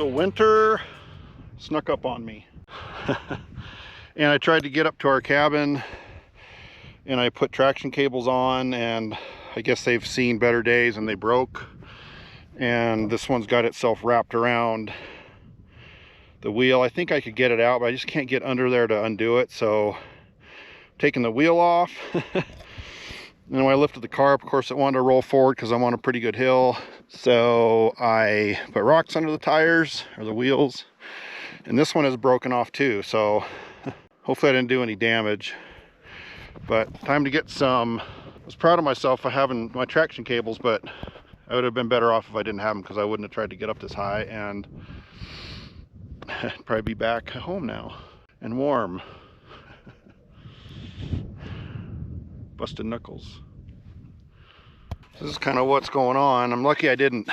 So winter snuck up on me. And I tried to get up to our cabin and I put traction cables on, and I guess they've seen better days and they broke. And this one's got itself wrapped around the wheel. I think I could get it out, but I just can't get under there to undo it. So taking the wheel off. And when I lifted the car up, of course it wanted to roll forward because I'm on a pretty good hill. So I put rocks under the tires or the wheels, and this one is broken off too. So hopefully I didn't do any damage, but time to get some. I was proud of myself for having my traction cables, but I would have been better off if I didn't have them, because I wouldn't have tried to get up this high, and I'd probably be back home now and warm. Busted knuckles. This is kind of what's going on. I'm lucky I didn't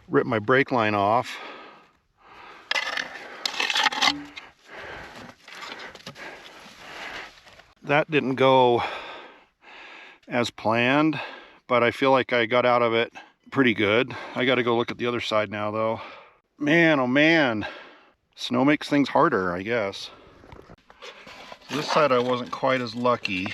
rip my brake line off. That didn't go as planned, but I feel like I got out of it pretty good. I got to go look at the other side now though. Man, oh man, snow makes things harder, I guess. This side I wasn't quite as lucky.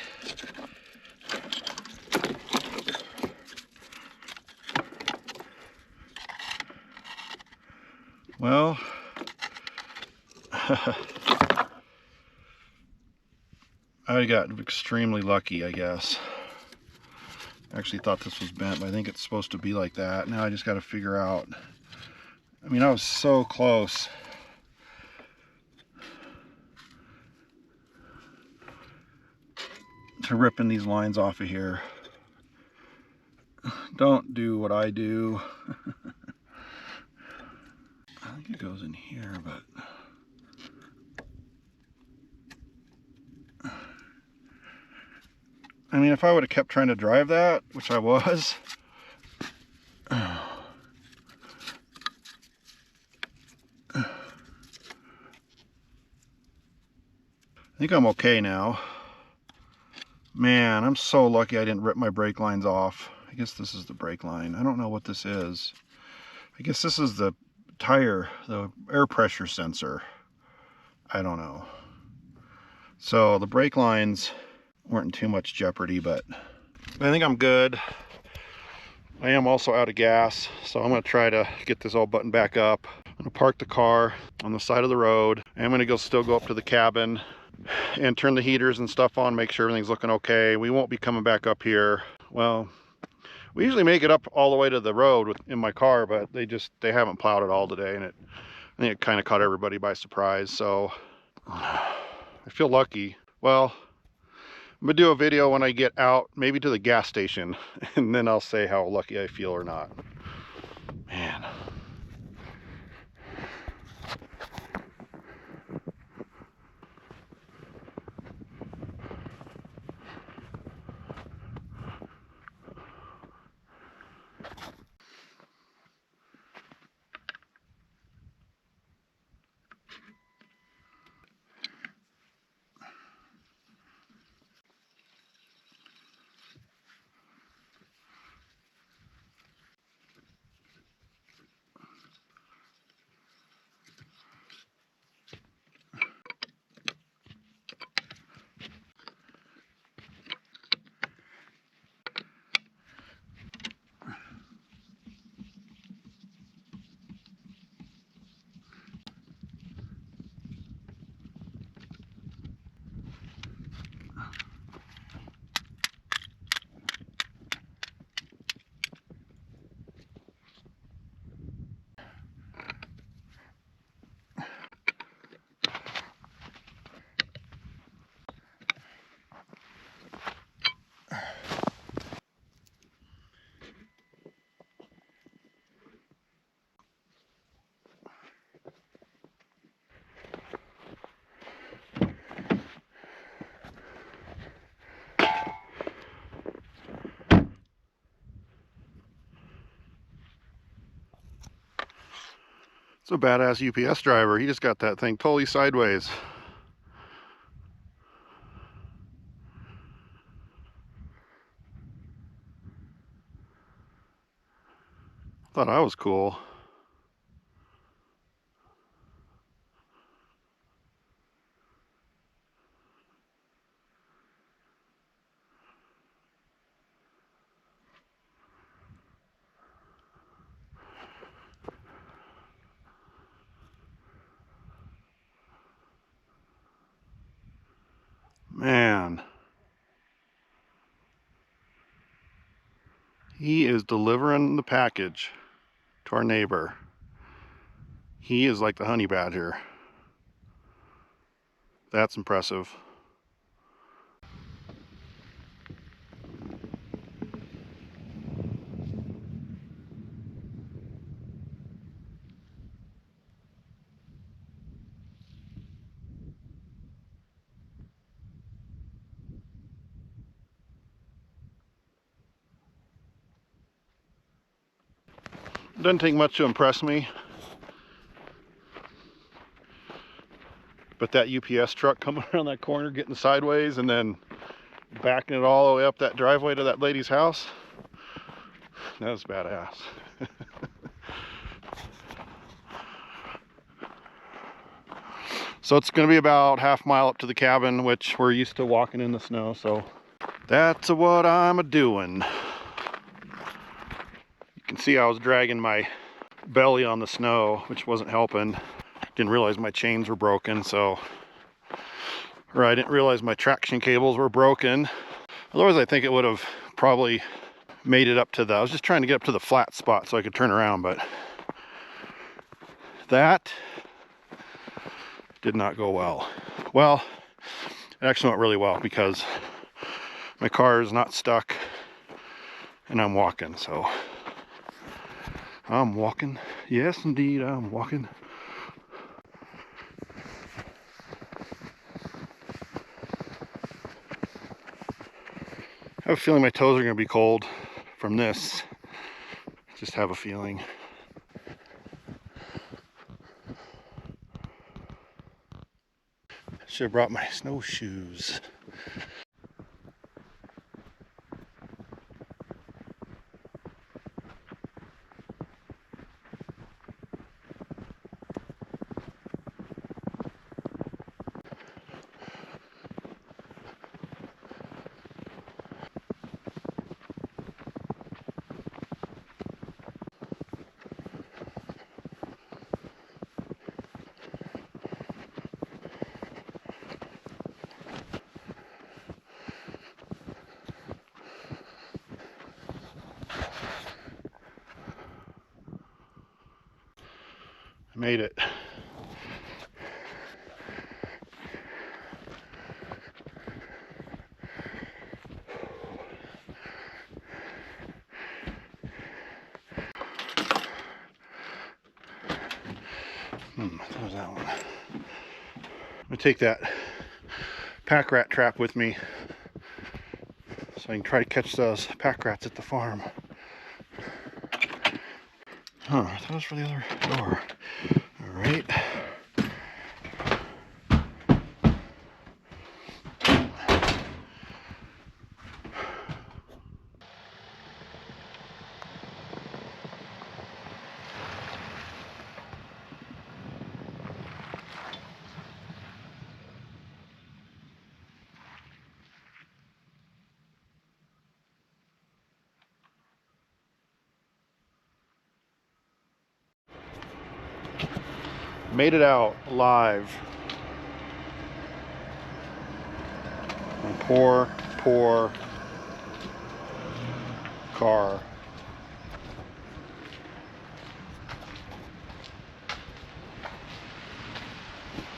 Well, I got extremely lucky, I guess. I actually thought this was bent, but I think it's supposed to be like that. Now I just got to figure out. I mean, I was so close. To ripping these lines off of here. Don't do what I do. I think it goes in here, but I mean, if I would have kept trying to drive that, which I was, I think I'm okay now. Man, I'm so lucky I didn't rip my brake lines off. I guess this is the brake line. I don't know what this is. I guess this is the tire, the air pressure sensor. I don't know. So the brake lines weren't in too much jeopardy, but I think I'm good. I am also out of gas, so I'm going to try to get this all buttoned back up. I'm going to park the car on the side of the road. I'm going to still go up to the cabin and turn the heaters and stuff on, make sure everything's looking okay. We won't be coming back up here. Well, we usually make it up all the way to the road in my car, but they haven't plowed it all today, and I think it kind of caught everybody by surprise. So I feel lucky. Well, I'm gonna do a video when I get out, maybe to the gas station, and then I'll say how lucky I feel or not. Man. It's a badass UPS driver. He just got that thing totally sideways. Thought I was cool. Man, he is delivering the package to our neighbor. He is like the honey badger. That's impressive. Doesn't take much to impress me, but that UPS truck coming around that corner, getting sideways and then backing it all the way up that driveway to that lady's house, that was badass. So it's going to be about half mile up to the cabin, which we're used to walking in the snow, so that's what I'm a-doing. You can see I was dragging my belly on the snow, which wasn't helping. Didn't realize my chains were broken, or I didn't realize my traction cables were broken. Otherwise, I think it would have probably made it up to I was just trying to get up to the flat spot so I could turn around, but that did not go well. Well, it actually went really well because my car is not stuck and I'm walking, so I'm walking. Yes, indeed, I'm walking. I have a feeling my toes are going to be cold from this. Just have a feeling. Should have brought my snowshoes. Made it. What was that one? I'm gonna take that pack rat trap with me so I can try to catch those pack rats at the farm. That was for the other door. All right. Made it out alive. And poor car.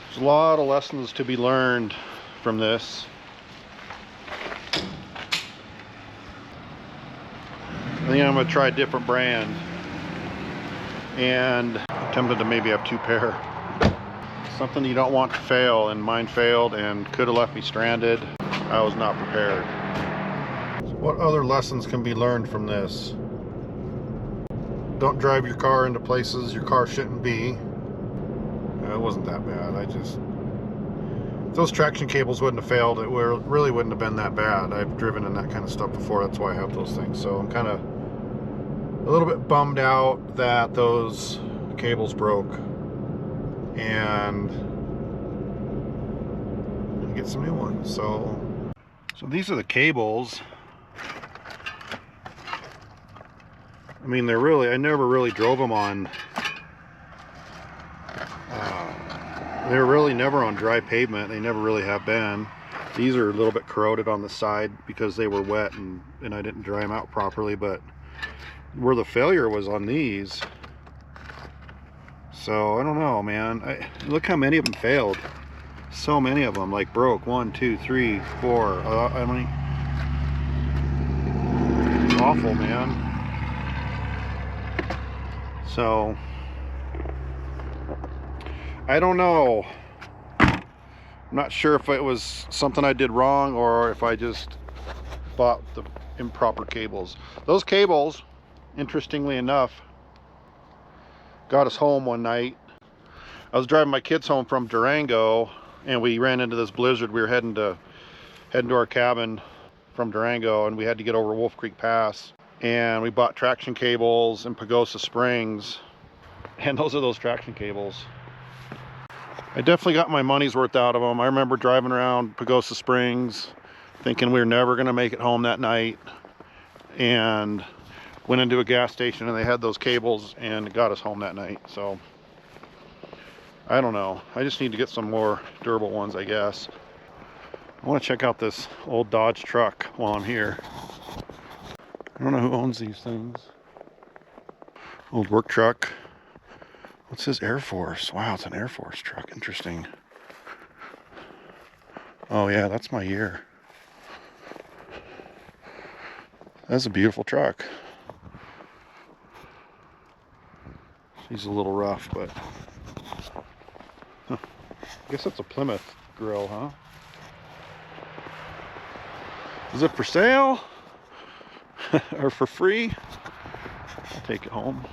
There's a lot of lessons to be learned from this. I think I'm gonna try a different brand, and I'm tempted to maybe have two pair. Something you don't want to fail, and mine failed and could have left me stranded. I was not prepared. So what other lessons can be learned from this? Don't drive your car into places your car shouldn't be. It wasn't that bad. If those traction cables wouldn't have failed, it really wouldn't have been that bad. I've driven in that kind of stuff before. That's why I have those things. So I'm kind of a a little bit bummed out that those cables broke, and get some new ones. So these are the cables. I mean, they're really, I never really drove them on, they're really never on dry pavement. They never really have been. These are a little bit corroded on the side because they were wet and I didn't dry them out properly, but where the failure was on these. So I don't know, man. Look how many of them failed. So many of them like broke. 1, 2, 3, 4. I mean, awful, man. So I don't know. I'm not sure if it was something I did wrong or if I just bought the improper cables. Those cables, interestingly enough, got us home one night. I was driving my kids home from Durango, and we ran into this blizzard. We were heading to our cabin from Durango, and we had to get over Wolf Creek Pass. And we bought traction cables in Pagosa Springs, and those are those traction cables. I definitely got my money's worth out of them. I remember driving around Pagosa Springs thinking we were never going to make it home that night, and went into a gas station and they had those cables and it got us home that night. So I don't know, I just need to get some more durable ones, I guess. I want to check out this old Dodge truck while I'm here. I don't know who owns these things. Old work truck. What's this? Air Force. Wow, it's an Air Force truck. Interesting. Oh yeah, that's my year. That's a beautiful truck. He's a little rough, but I guess that's a Plymouth grill, huh? Is it for sale or for free? I'll take it home.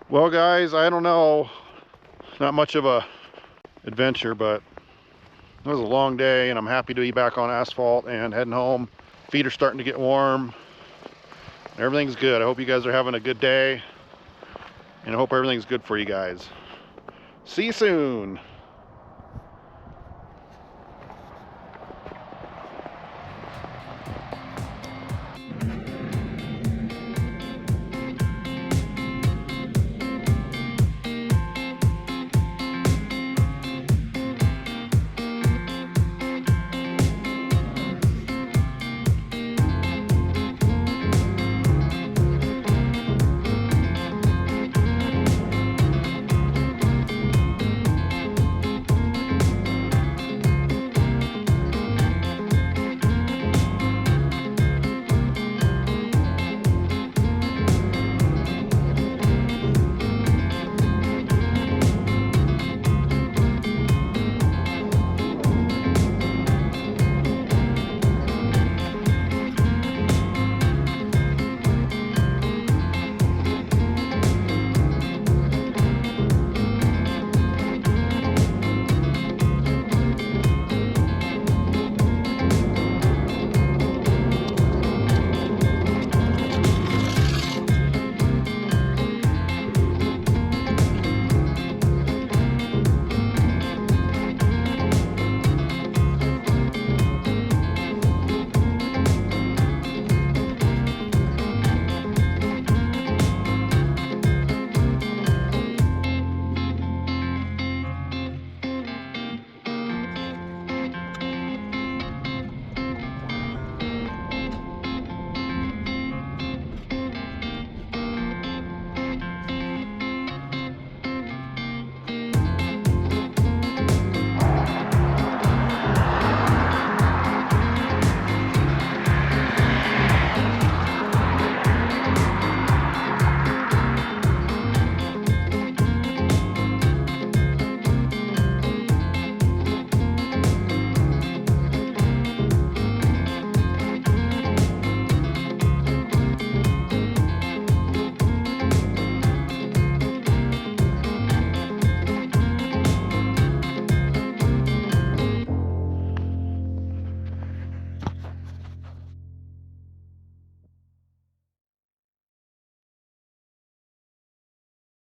Well guys, I don't know, not much of a adventure, but it was a long day and I'm happy to be back on asphalt and heading home. Feet are starting to get warm. Everything's good. I hope you guys are having a good day, and I hope everything's good for you guys. See you soon.